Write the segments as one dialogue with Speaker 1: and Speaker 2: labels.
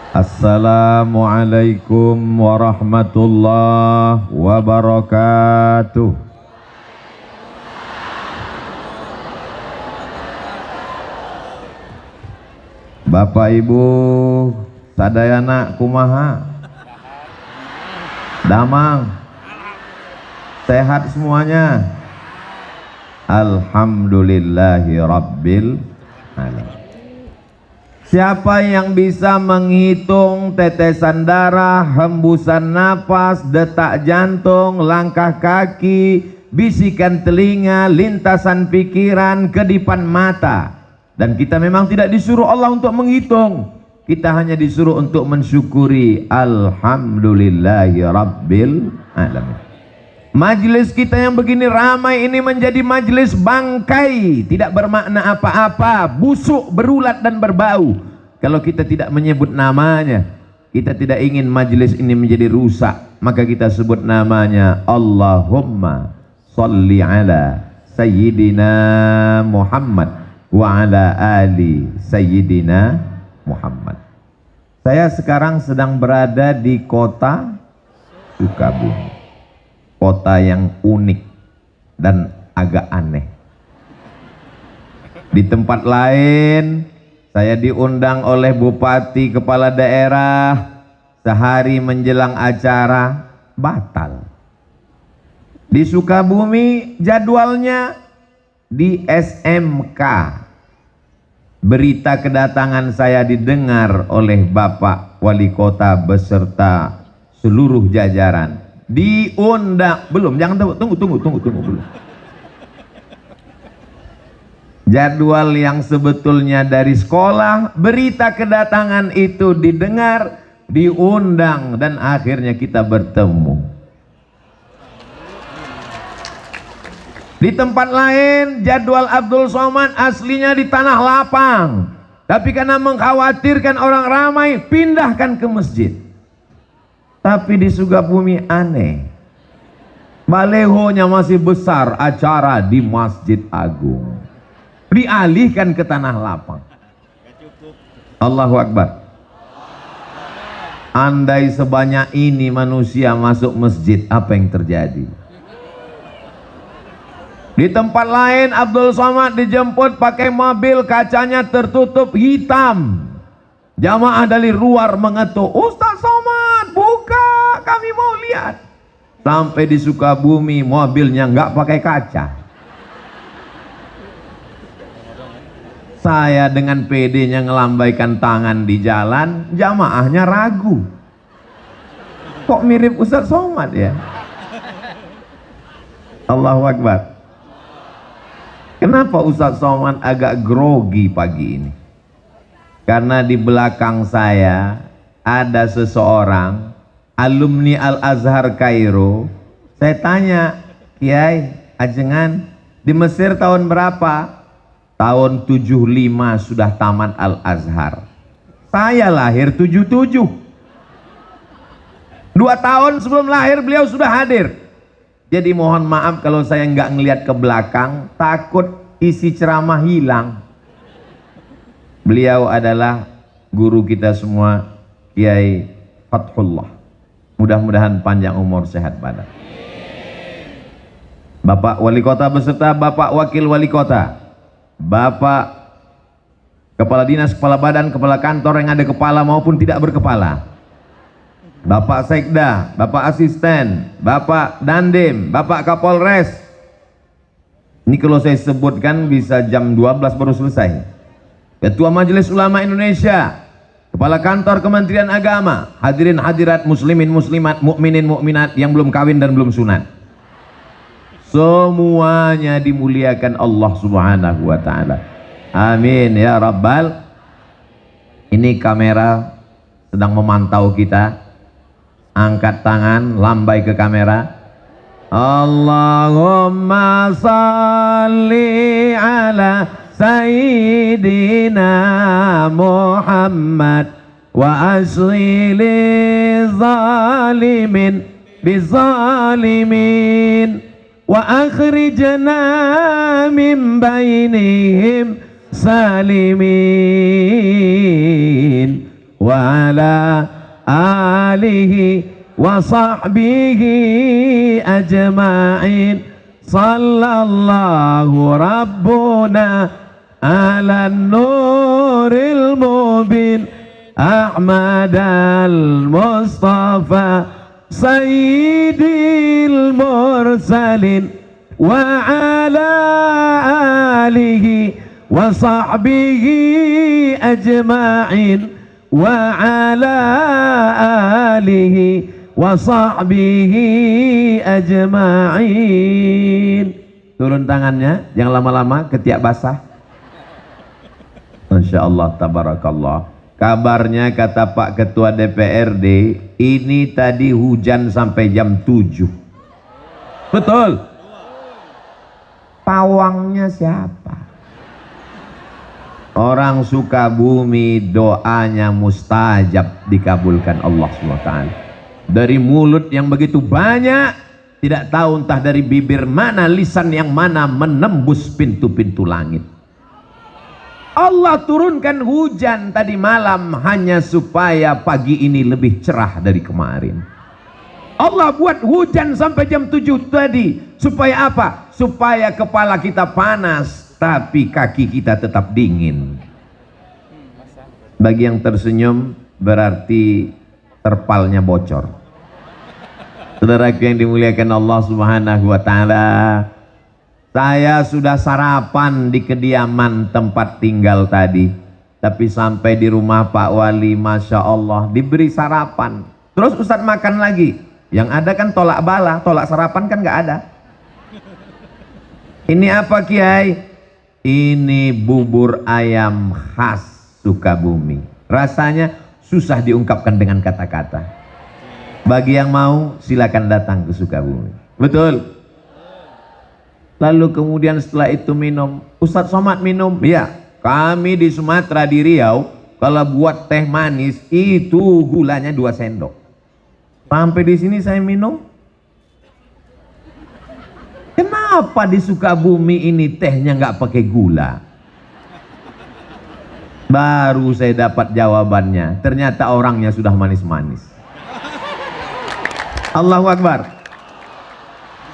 Speaker 1: Assalamualaikum warahmatullahi wabarakatuh. Bapak Ibu sadayana kumaha? Damang sehat semuanya? Alhamdulillahi rabbil alamin. Siapa yang bisa menghitung tetesan darah, hembusan napas, detak jantung, langkah kaki, bisikan telinga, lintasan pikiran, kedipan mata. Dan kita memang tidak disuruh Allah untuk menghitung. Kita hanya disuruh untuk mensyukuri. Alhamdulillahi rabbil alamin. Majelis kita yang begini ramai ini menjadi majelis bangkai, tidak bermakna apa-apa, busuk, berulat dan berbau. Kalau kita tidak menyebut namanya, kita tidak ingin majelis ini menjadi rusak, maka kita sebut namanya Allahumma salli ala Sayyidina Muhammad wa ala ali Sayyidina Muhammad. Saya sekarang sedang berada di kota Sukabumi. Kota yang unik dan agak aneh. Di tempat lain saya diundang oleh bupati, kepala daerah, sehari menjelang acara batal. Di Sukabumi jadwalnya di SMK. Berita kedatangan saya didengar oleh Bapak Wali Kota beserta seluruh jajaran. Diundang belum, jangan tunggu belum. Jadwal yang sebetulnya dari sekolah, berita kedatangan itu didengar, diundang, dan akhirnya kita bertemu. Di tempat lain jadwal Abdul Somad aslinya di Tanah Lapang, tapi karena mengkhawatirkan orang ramai pindahkan ke masjid. Tapi di Sukabumi aneh, balehonya masih besar, acara di Masjid Agung, dialihkan ke Tanah Lapang. Allahu Akbar. Andai sebanyak ini manusia masuk masjid, apa yang terjadi? Di tempat lain Abdul Somad dijemput pakai mobil, kacanya tertutup hitam. Jamaah dari luar mengetuk, Ustaz Somad buka, kami mau lihat. Sampai di Sukabumi mobilnya nggak pakai kaca. Saya dengan PD-nya ngelambaikan tangan di jalan, jamaahnya ragu. Kok mirip Ustaz Somad ya? Allahu Akbar. Kenapa Ustaz Somad agak grogi pagi ini? Karena di belakang saya ada seseorang alumni Al-Azhar Kairo. Saya tanya, Kiai, ajengan di Mesir tahun berapa? Tahun 75 sudah tamat Al-Azhar. Saya lahir 77. 2 tahun sebelum lahir beliau sudah hadir. Jadi mohon maaf kalau saya nggak ngelihat ke belakang, takut isi ceramah hilang. Beliau adalah guru kita semua, Kiai Fathullah. Mudah-mudahan panjang umur, sehat badan. Bapak Wali Kota beserta Bapak Wakil Wali Kota, Bapak Kepala Dinas, Kepala Badan, Kepala Kantor yang ada kepala maupun tidak berkepala, Bapak Sekda, Bapak Asisten, Bapak Dandim, Bapak Kapolres. Ini kalau saya sebutkan bisa jam 12 baru selesai. Ketua Majelis Ulama Indonesia, Kepala Kantor Kementerian Agama, hadirin hadirat, muslimin muslimat, mukminin mukminat yang belum kawin dan belum sunat, semuanya dimuliakan Allah Subhanahu wa taala. Amin ya rabbal. Ini kamera sedang memantau kita. Angkat tangan, lambai ke kamera. Allahumma salli ala Sayyidina Muhammad wa asli zalimin bizalimin wa akhrijna min bainihim salimin wa ala alihi wa sahbihi ajma'in. Sallallahu rabbuna ala nuril mubin Ahmad al-Mustafa sayyidil mursalin wa ala alihi wa sahbihi ajma'in wa ala alihi wa sahbihi ajma'in. Turun tangannya, jangan lama-lama, ketiak basah. Masya Allah, tabarakallah. Kabarnya kata Pak Ketua DPRD, ini tadi hujan sampai jam 7. Betul? Pawangnya siapa? Orang Sukabumi doanya mustajab, dikabulkan Allah SWT. Dari mulut yang begitu banyak, tidak tahu entah dari bibir mana, lisan yang mana menembus pintu-pintu langit. Allah turunkan hujan tadi malam hanya supaya pagi ini lebih cerah dari kemarin. Allah buat hujan sampai jam 7 tadi supaya apa? Supaya kepala kita panas tapi kaki kita tetap dingin. Bagi yang tersenyum berarti terpalnya bocor. Saudaraku yang dimuliakan Allah Subhanahu wa taala, saya sudah sarapan di kediaman tempat tinggal tadi, tapi sampai di rumah Pak Wali, Masya Allah, diberi sarapan. Terus Ustadz makan lagi. Yang ada kan tolak bala, tolak sarapan kan nggak ada. Ini apa Kiai? Ini bubur ayam khas Sukabumi. Rasanya susah diungkapkan dengan kata-kata. Bagi yang mau silakan datang ke Sukabumi. Betul? Lalu kemudian setelah itu minum. Ustadz Somad minum? Ya, kami di Sumatera, di Riau, kalau buat teh manis itu gulanya 2 sendok. Sampai di sini saya minum. Kenapa di Sukabumi ini tehnya nggak pakai gula? Baru saya dapat jawabannya. Ternyata orangnya sudah manis-manis. Allahu Akbar.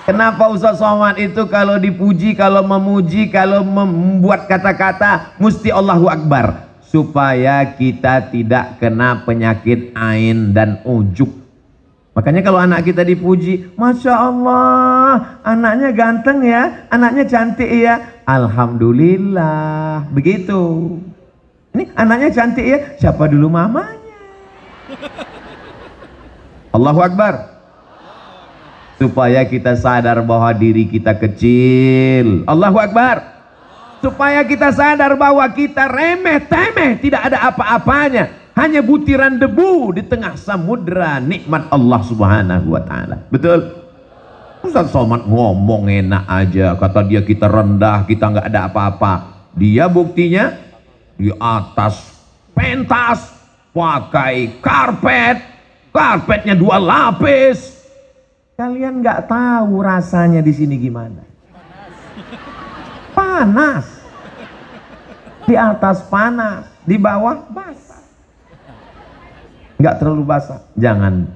Speaker 1: Kenapa Ustaz Somad itu kalau dipuji, kalau memuji, kalau membuat kata-kata mesti Allahu Akbar, supaya kita tidak kena penyakit ain dan ujuk. Makanya kalau anak kita dipuji, Masya Allah, anaknya ganteng ya, anaknya cantik ya, Alhamdulillah. Begitu. Ini anaknya cantik ya, siapa dulu mamanya? Allahu Akbar. Supaya kita sadar bahwa diri kita kecil. Allahu Akbar. Supaya kita sadar bahwa kita remeh-temeh, tidak ada apa-apanya, hanya butiran debu di tengah samudra nikmat Allah Subhanahu wa taala. Betul? Ustaz Somad ngomong enak aja, kata dia kita rendah, kita nggak ada apa-apa. Dia buktinya di atas pentas pakai karpet, karpetnya 2 lapis. Kalian nggak tahu rasanya di sini gimana? Panas. Di atas panas, di bawah basah. Nggak terlalu basah. Jangan.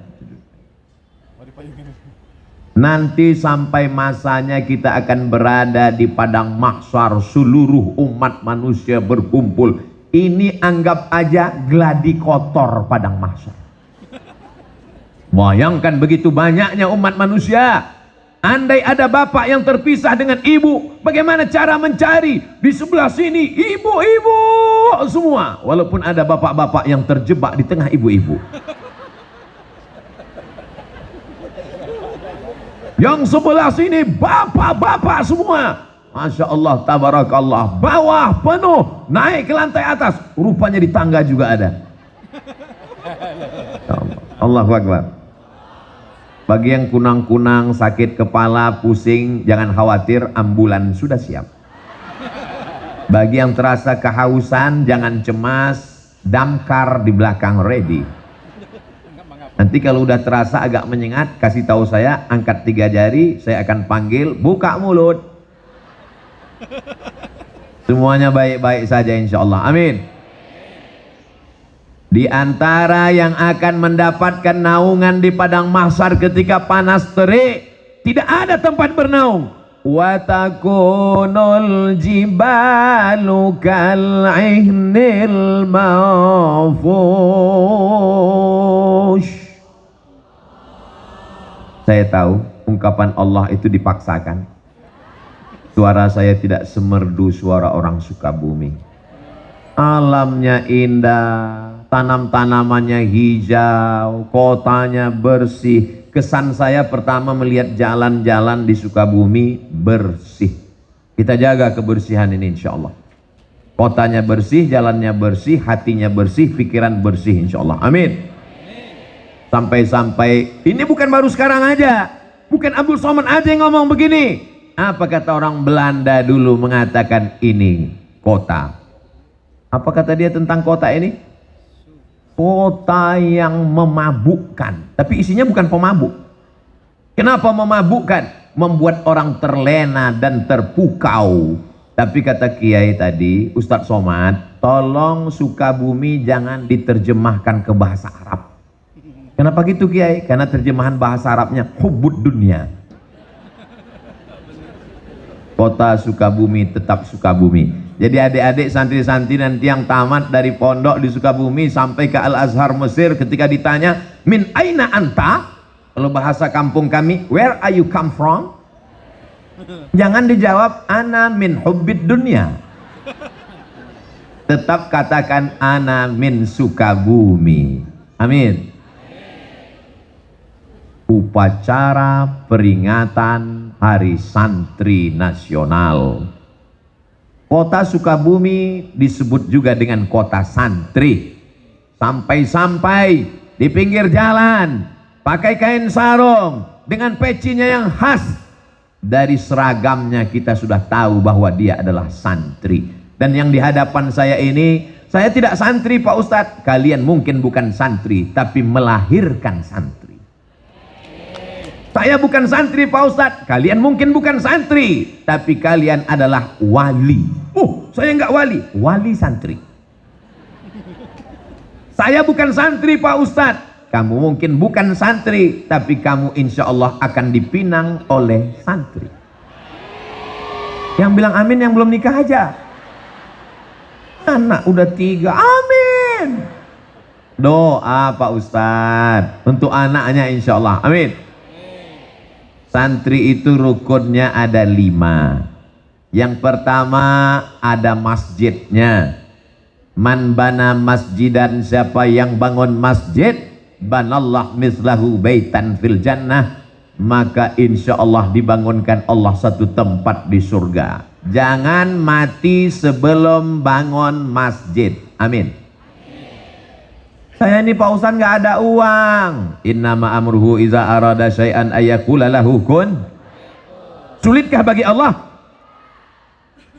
Speaker 1: Nanti sampai masanya kita akan berada di padang mahsyar, seluruh umat manusia berkumpul. Ini anggap aja gladi kotor padang mahsyar. Bayangkan begitu banyaknya umat manusia. Andai ada bapak yang terpisah dengan ibu, bagaimana cara mencari? Di sebelah sini ibu-ibu semua, walaupun ada bapak-bapak yang terjebak di tengah ibu-ibu. Yang sebelah sini bapak-bapak semua. Masya Allah, tabarakallah. Bawah penuh, naik ke lantai atas, rupanya di tangga juga ada. Allahu Akbar. Bagi yang kunang-kunang, sakit kepala, pusing, jangan khawatir, ambulan sudah siap. Bagi yang terasa kehausan, jangan cemas, damkar di belakang ready. Nanti kalau udah terasa agak menyengat, kasih tahu saya, angkat 3 jari, saya akan panggil, buka mulut. Semuanya baik-baik saja insya Allah. Amin. Di antara yang akan mendapatkan naungan di padang mahsyar ketika panas terik, tidak ada tempat bernaung. Wa takunul jibalu kal'ihnil manfush. Saya tahu ungkapan Allah itu dipaksakan. Suara saya tidak semerdu suara orang Sukabumi. Alamnya indah, tanam-tanamannya hijau, kotanya bersih. Kesan saya pertama melihat jalan-jalan di Sukabumi bersih. Kita jaga kebersihan ini insya Allah. Kotanya bersih, jalannya bersih, hatinya bersih, pikiran bersih insya Allah. Amin. Sampai-sampai ini bukan baru sekarang aja, bukan Abdul Somad aja yang ngomong begini. Apa kata orang Belanda dulu mengatakan ini kota? Apa kata dia tentang kota ini? Kota yang memabukkan, tapi isinya bukan pemabuk. Kenapa memabukkan? Membuat orang terlena dan terpukau. Tapi kata Kiai tadi, Ustadz Somad, tolong Sukabumi jangan diterjemahkan ke bahasa Arab. Kenapa gitu Kiai? Karena terjemahan bahasa Arabnya hubbud dunia. Kota Sukabumi tetap Sukabumi. Jadi adik-adik santri-santri nanti yang tamat dari pondok di Sukabumi sampai ke Al-Azhar Mesir, ketika ditanya min aina anta, kalau bahasa kampung kami, where are you come from, jangan dijawab ana min hubbid dunya, tetap katakan ana min Sukabumi. Amin. Upacara peringatan Hari Santri Nasional. Kota Sukabumi disebut juga dengan kota santri. Sampai-sampai di pinggir jalan pakai kain sarung dengan pecinya yang khas. Dari seragamnya kita sudah tahu bahwa dia adalah santri. Dan yang di hadapan saya ini, saya tidak santri Pak Ustadz. Kalian mungkin bukan santri, tapi melahirkan santri. Saya bukan santri Pak Ustadz, kalian mungkin bukan santri, tapi kalian adalah wali. Oh, saya enggak wali, wali santri. Saya bukan santri Pak Ustadz, kamu mungkin bukan santri, tapi kamu insya Allah akan dipinang oleh santri. Yang bilang amin yang belum nikah aja. Anak udah 3, amin. Doa Pak Ustadz untuk anaknya insya Allah, amin. Santri itu rukunnya ada 5. Yang pertama ada masjidnya. Man bana masjidan, siapa yang bangun masjid, banallah mislahu baitan fil jannah, maka insya Allah dibangunkan Allah satu tempat di surga. Jangan mati sebelum bangun masjid. Amin. Saya ini Pak Ustadz nggak ada uang. Innama amruhu iza arada syai'an ayyakula lahu kun. Sulitkah bagi Allah?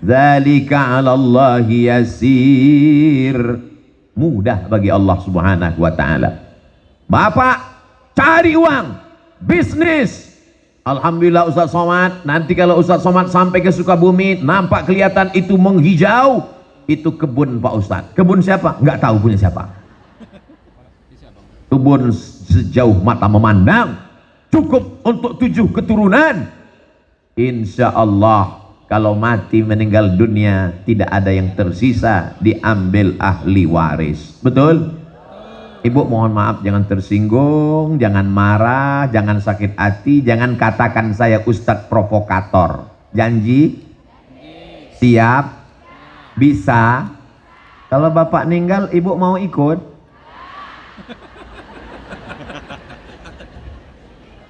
Speaker 1: Dzalika 'alallahi yasir. Mudah bagi Allah Subhanahu wa taala. Bapak cari uang, bisnis. Alhamdulillah Ustadz Somad, nanti kalau Ustadz Somad sampai ke Sukabumi, nampak kelihatan itu menghijau. Itu kebun Pak Ustadz. Kebun siapa? Nggak tahu punya siapa. Kebun sejauh mata memandang, cukup untuk 7 keturunan. Insya Allah kalau mati meninggal dunia tidak ada yang tersisa, diambil ahli waris. Betul? Ibu mohon maaf, jangan tersinggung, jangan marah, jangan sakit hati, jangan katakan saya Ustadz provokator. Janji? Siap? Bisa? Kalau bapak meninggal ibu mau ikut?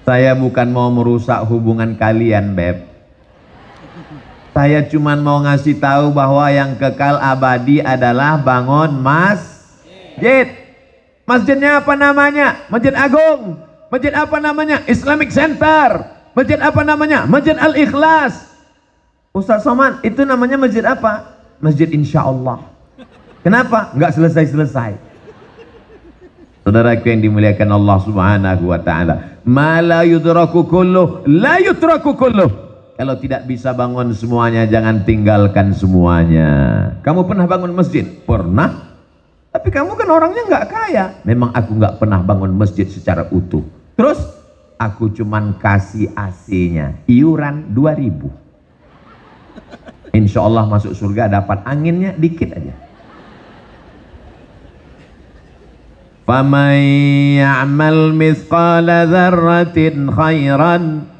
Speaker 1: Saya bukan mau merusak hubungan kalian, Beb. Saya cuma mau ngasih tahu bahwa yang kekal abadi adalah bangun masjid. Masjidnya apa namanya? Masjid Agung. Masjid apa namanya? Islamic Center. Masjid apa namanya? Masjid Al-Ikhlas. Ustadz Somad, itu namanya masjid apa? Masjid Insya Allah. Kenapa? Nggak selesai-selesai. Saudaraku yang dimuliakan Allah Subhanahu wa taala, ma la yudraku kulluh la yutraku kulluh. Kalau tidak bisa bangun semuanya, jangan tinggalkan semuanya. Kamu pernah bangun masjid? Pernah. Tapi kamu kan orangnya nggak kaya. Memang aku nggak pernah bangun masjid secara utuh. Terus aku cuman kasih AC-nya, iuran 2.000. Insya Allah masuk surga dapat anginnya dikit aja. Faman ya'mal mithqala dzarratin khairan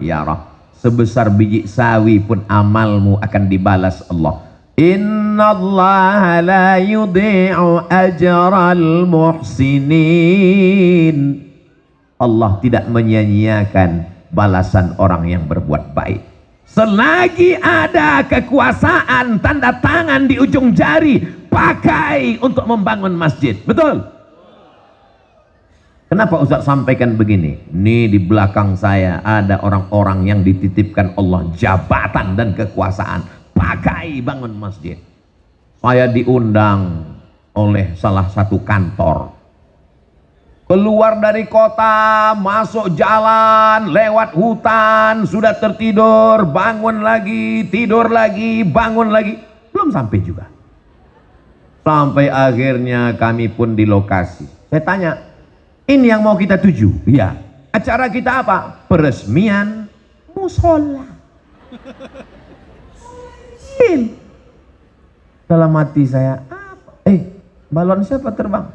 Speaker 1: yarah. Sebesar biji sawi pun amalmu akan dibalas Allah. Innallaha la yudhi'u ajral muhsinin. Allah tidak menyia-nyiakan balasan orang yang berbuat baik. Selagi ada kekuasaan, tanda tangan di ujung jari, pakai untuk membangun masjid. Betul? Kenapa Ustaz sampaikan begini? Ini di belakang saya ada orang-orang yang dititipkan Allah jabatan dan kekuasaan. Pakai bangun masjid. Saya diundang oleh salah satu kantor. Keluar dari kota, masuk jalan, lewat hutan, sudah tertidur, bangun lagi, tidur lagi, bangun lagi. Belum sampai juga. Sampai akhirnya kami pun di lokasi. Saya tanya, ini yang mau kita tuju? Iya. Acara kita apa? Peresmian musola. Dalam hati saya, apa? Balon siapa terbang?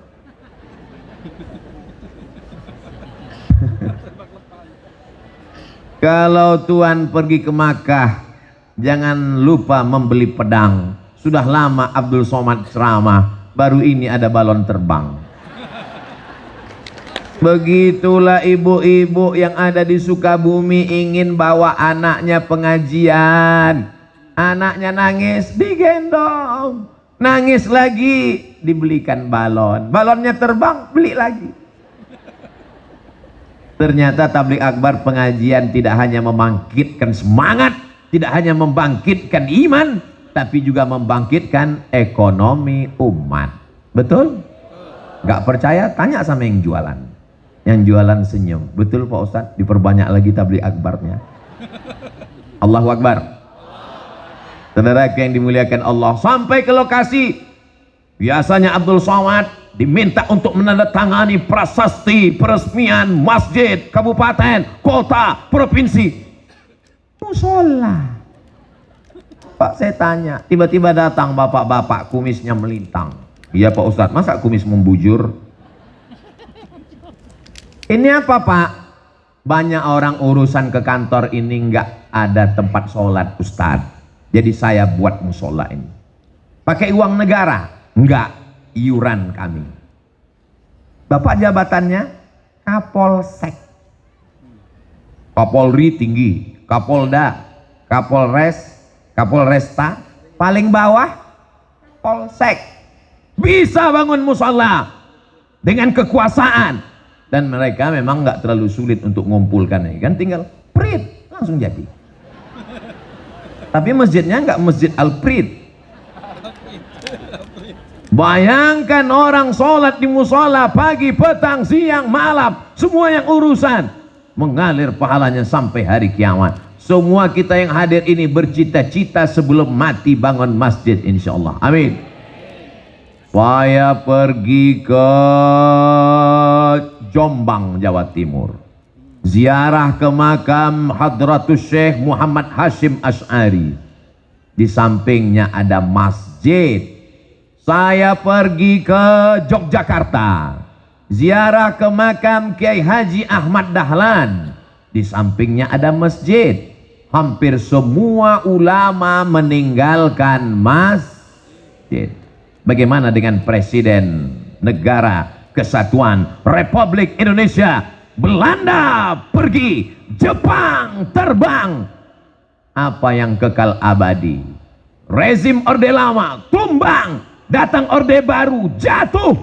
Speaker 1: Kalau Tuhan pergi ke Makkah, jangan lupa membeli pedang. Sudah lama Abdul Somad ceramah, baru ini ada balon terbang. Begitulah ibu-ibu yang ada di Sukabumi ingin bawa anaknya pengajian. Anaknya nangis, digendong. Nangis lagi, dibelikan balon. Balonnya terbang, beli lagi. Ternyata tabligh akbar pengajian tidak hanya membangkitkan semangat, tidak hanya membangkitkan iman, tapi juga membangkitkan ekonomi umat. Betul? Gak percaya? Tanya sama yang jualan. Yang jualan senyum. Betul Pak Ustadz? Diperbanyak lagi tabligh akbarnya. Allahu Akbar. Saudara yang dimuliakan Allah, sampai ke lokasi. Biasanya Abdul Somad diminta untuk menandatangani prasasti peresmian masjid, kabupaten, kota, provinsi. Musola. Pak, saya tanya, tiba-tiba datang bapak-bapak kumisnya melintang. Iya Pak Ustadz, masa kumis membujur? Ini apa Pak? Banyak orang urusan ke kantor ini nggak ada tempat sholat Ustadz. Jadi saya buat musola ini. Pakai uang negara? Enggak, iuran kami. Bapak jabatannya Kapolsek. Kapolri tinggi, Kapolda, Kapolres, Kapolresta, paling bawah Polsek. Bisa bangun musola dengan kekuasaan. Dan mereka memang nggak terlalu sulit untuk mengumpulkan ini kan, tinggal prit langsung jadi. Tapi masjidnya nggak masjid al-prit. Bayangkan orang sholat di musola pagi, petang, siang, malam, semua yang urusan mengalir pahalanya sampai hari kiamat. Semua kita yang hadir ini bercita-cita sebelum mati bangun masjid insyaallah. Amin. Saya pergi ke Jombang, Jawa Timur. Ziarah ke makam Hadratus Syekh Muhammad Hashim Asy'ari. Di sampingnya ada masjid. Saya pergi ke Yogyakarta, ziarah ke makam Kiai Haji Ahmad Dahlan. Di sampingnya ada masjid. Hampir semua ulama meninggalkan masjid. Bagaimana dengan Presiden Negara Kesatuan Republik Indonesia? Belanda pergi, Jepang terbang. Apa yang kekal abadi? Rezim Orde Lama tumbang, datang Orde Baru jatuh,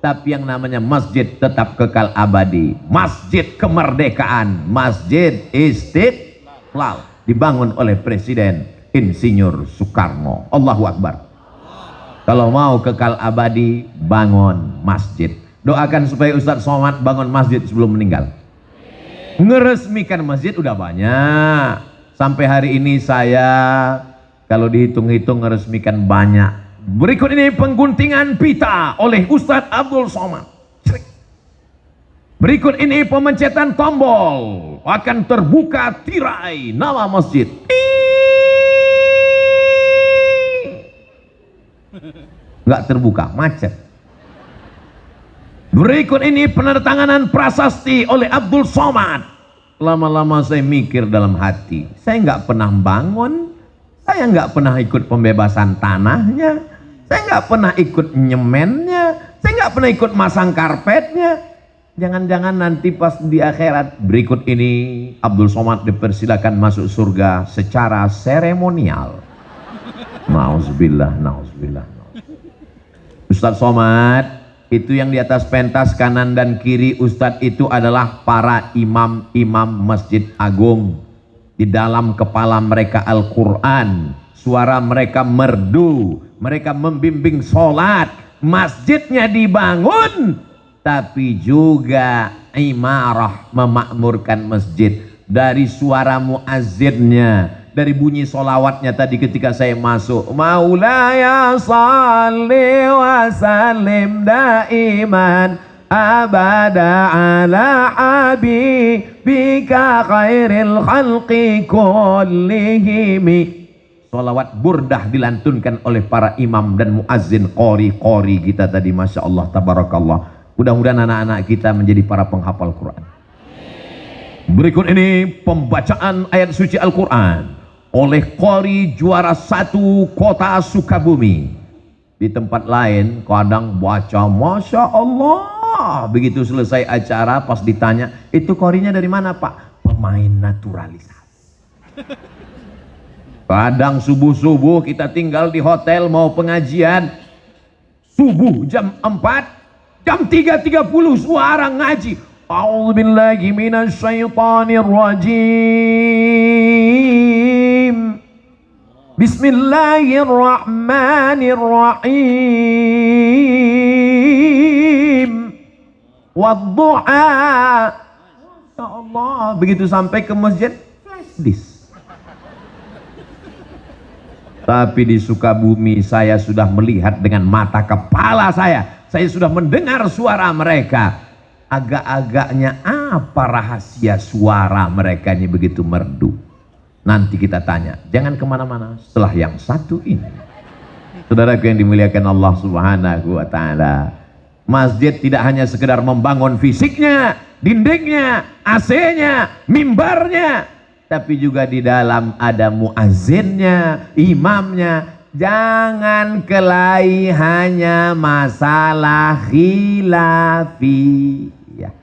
Speaker 1: tapi yang namanya masjid tetap kekal abadi. Masjid kemerdekaan, Masjid Istiqlal, dibangun oleh Presiden Insinyur Soekarno. Allahu Akbar. Kalau mau kekal abadi, bangun masjid. Doakan supaya Ustadz Somad bangun masjid sebelum meninggal. Ngeresmikan masjid udah banyak. Sampai hari ini saya kalau dihitung-hitung ngeresmikan banyak. Berikut ini pengguntingan pita oleh Ustadz Abdul Somad. Berikut ini pemencetan tombol, akan terbuka tirai nama masjid. Nggak terbuka, macet. Berikut ini penandatanganan prasasti oleh Abdul Somad. Lama-lama saya mikir dalam hati, saya nggak pernah bangun, saya nggak pernah ikut pembebasan tanahnya, saya nggak pernah ikut nyemennya, saya nggak pernah ikut masang karpetnya. Jangan-jangan nanti pas di akhirat berikut ini Abdul Somad dipersilakan masuk surga secara seremonial. Nauzubillah, nauzubillah. Ustadz Somad, itu yang di atas pentas kanan dan kiri Ustadz itu adalah para imam-imam Masjid Agung. Di dalam kepala mereka Al-Quran, suara mereka merdu, mereka membimbing sholat, masjidnya dibangun, tapi juga imarah memakmurkan masjid. Dari suara muazzinnya, dari bunyi solawatnya tadi ketika saya masuk, Maulaya salli wa sallim daiman abada ala habibika khairil khalqi kullihimi. Solawat burdah dilantunkan oleh para imam dan muazzin, qori kita tadi, Masya Allah, tabarakallah. Mudah-mudahan anak-anak kita menjadi para penghafal Quran. Berikut ini pembacaan ayat suci Al-Quran oleh qori juara 1 kota Sukabumi. Di tempat lain kadang baca Masya Allah, begitu selesai acara pas ditanya, itu qorinya dari mana Pak? Pemain naturalisasi. Kadang subuh-subuh kita tinggal di hotel mau pengajian, subuh jam 4, jam 3.30 suara ngaji. A'udzubillahi minasyaitonir rajim. Bismillahirrahmanirrahim. Wadduha. Ya Allah, begitu sampai ke masjid flash disk. Tapi di Sukabumi saya sudah melihat dengan mata kepala saya sudah mendengar suara mereka. Agak-agaknya apa rahasia suara mereka ini begitu merdu? Nanti kita tanya, jangan kemana-mana setelah yang satu ini. Saudaraku yang dimuliakan Allah Subhanahu wa Ta'ala, masjid tidak hanya sekedar membangun fisiknya, dindingnya, AC-nya, mimbarnya, tapi juga di dalam ada muazzinnya, imamnya. Jangan kelahi hanya masalah khilafi. Ya.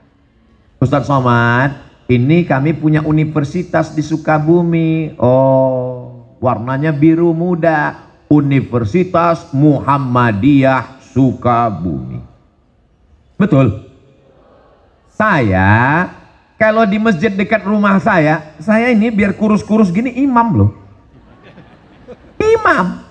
Speaker 1: Ustadz Somad, ini kami punya universitas di Sukabumi. Oh, warnanya biru muda. Universitas Muhammadiyah Sukabumi. Betul? Saya, kalau di masjid dekat rumah saya ini biar kurus-kurus gini imam loh. Imam.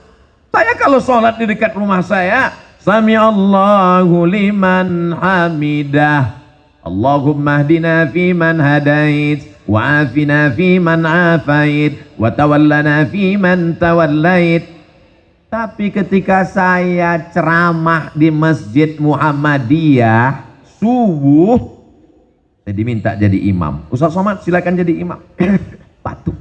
Speaker 1: Saya kalau sholat di dekat rumah saya, Sami Allahu liman hamidah, Allahumma hdina fi man hadait, wa afina fi man afait, wa tawallana fi man tawallait. Tapi ketika saya ceramah di Masjid Muhammadiyah subuh, saya diminta jadi imam. Ustaz Somad silakan jadi imam. Batuk.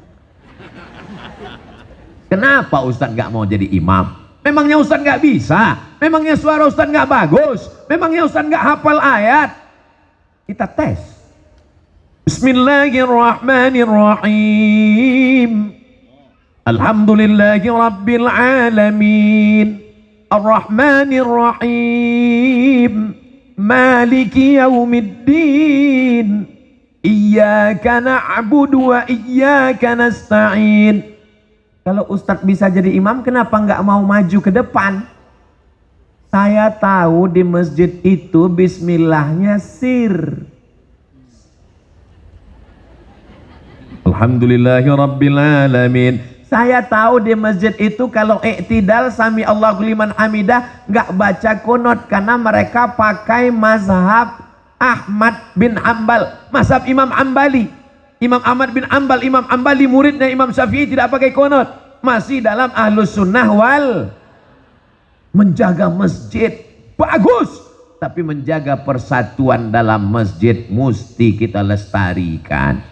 Speaker 1: Kenapa Ustadz gak mau jadi imam? Memangnya Ustadz gak bisa? Memangnya suara Ustadz gak bagus? Memangnya Ustadz gak hafal ayat? Kita tes. Bismillahirrahmanirrahim. Alhamdulillahi rabbil alamin. Ar-Rahmanirrahim. Maliki yaumiddin. Iyyaka na'budu wa iyyaka nasta'in. Kalau Ustadz bisa jadi imam, kenapa nggak mau maju ke depan? Saya tahu di masjid itu bismillahnya sir. Alhamdulillahirabbil alamin. Saya tahu di masjid itu kalau i'tidal sami Allahu liman hamidah nggak baca kunut karena mereka pakai mazhab Ahmad bin Hanbal, mazhab Imam Ambali. Imam Ahmad bin Hanbal, Imam Ambali muridnya Imam Syafi'i tidak pakai kunut, masih dalam ahlus sunnah wal. menjaga masjid bagus, tapi menjaga persatuan dalam masjid mesti kita lestarikan.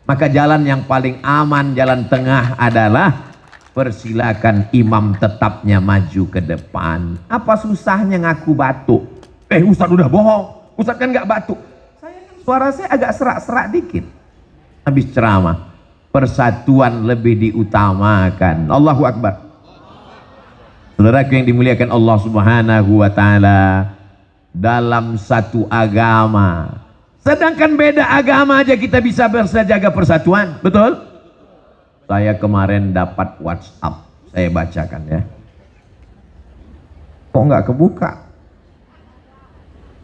Speaker 1: Maka jalan yang paling aman, jalan tengah adalah persilakan imam tetapnya maju ke depan. Apa susahnya ngaku batuk? Ustaz udah bohong, Ustaz kan nggak batuk. Suara saya agak serak-serak dikit habis ceramah. Persatuan lebih diutamakan. Allahu Akbar. Saudaraku yang dimuliakan Allah Subhanahu wa taala, dalam satu agama, sedangkan beda agama aja kita bisa bersejaga persatuan, betul? Saya kemarin dapat WhatsApp, saya bacakan ya. Kok nggak kebuka?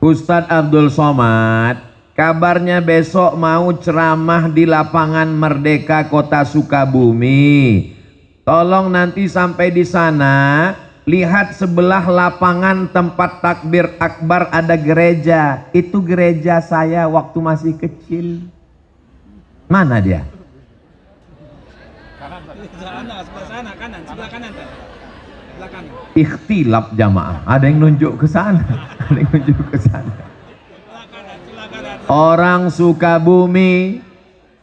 Speaker 1: Ustadz Abdul Somad, kabarnya besok mau ceramah di lapangan Merdeka Kota Sukabumi. Tolong nanti sampai di sana, lihat sebelah lapangan tempat takbir akbar ada gereja. Itu gereja saya waktu masih kecil. Mana dia? Sebelah kanan. Ikhtilaf jamaah. Ada yang nunjuk ke sana, ada yang nunjuk ke sana. Orang Sukabumi,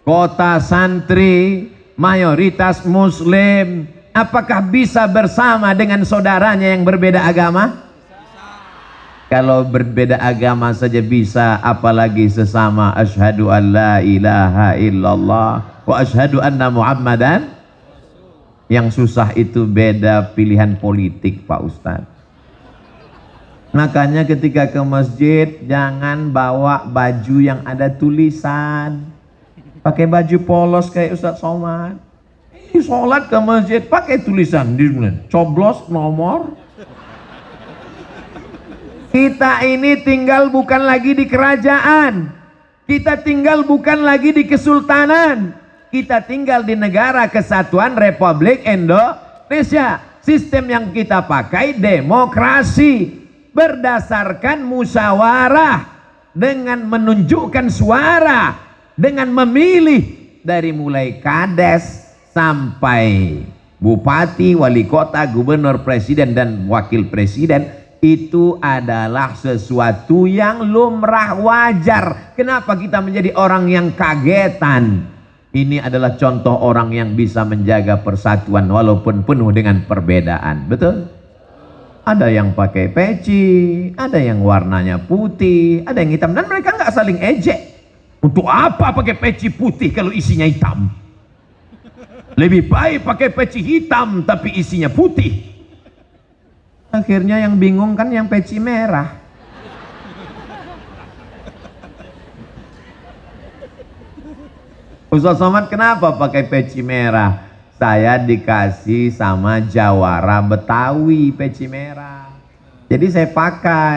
Speaker 1: kota santri, mayoritas muslim, apakah bisa bersama dengan saudaranya yang berbeda agama? Kalau berbeda agama saja bisa, apalagi sesama asyhadu an la ilaha illallah wa asyhadu anna muhammadan. Yang susah itu beda pilihan politik, Pak Ustadz. Makanya ketika ke masjid jangan bawa baju yang ada tulisan. Pakai baju polos kayak Ustadz Somad. Ini sholat ke masjid pakai tulisan di coblos nomor. Kita ini tinggal bukan lagi di kerajaan, kita tinggal bukan lagi di kesultanan, kita tinggal di negara kesatuan Republik Indonesia. Sistem yang kita pakai demokrasi, berdasarkan musyawarah, dengan menunjukkan suara, dengan memilih dari mulai kades sampai bupati, wali kota, gubernur, presiden dan wakil presiden. Itu adalah sesuatu yang lumrah, wajar. Kenapa kita menjadi orang yang kagetan? Ini adalah contoh orang yang bisa menjaga persatuan walaupun penuh dengan perbedaan. Betul? Ada yang pakai peci, ada yang warnanya putih, ada yang hitam, dan mereka nggak saling ejek. Untuk apa pakai peci putih kalau isinya hitam? Lebih baik pakai peci hitam tapi isinya putih. Akhirnya yang bingung kan yang peci merah. Ustaz Somad kenapa pakai peci merah? Saya dikasih sama jawara Betawi peci merah, jadi saya pakai.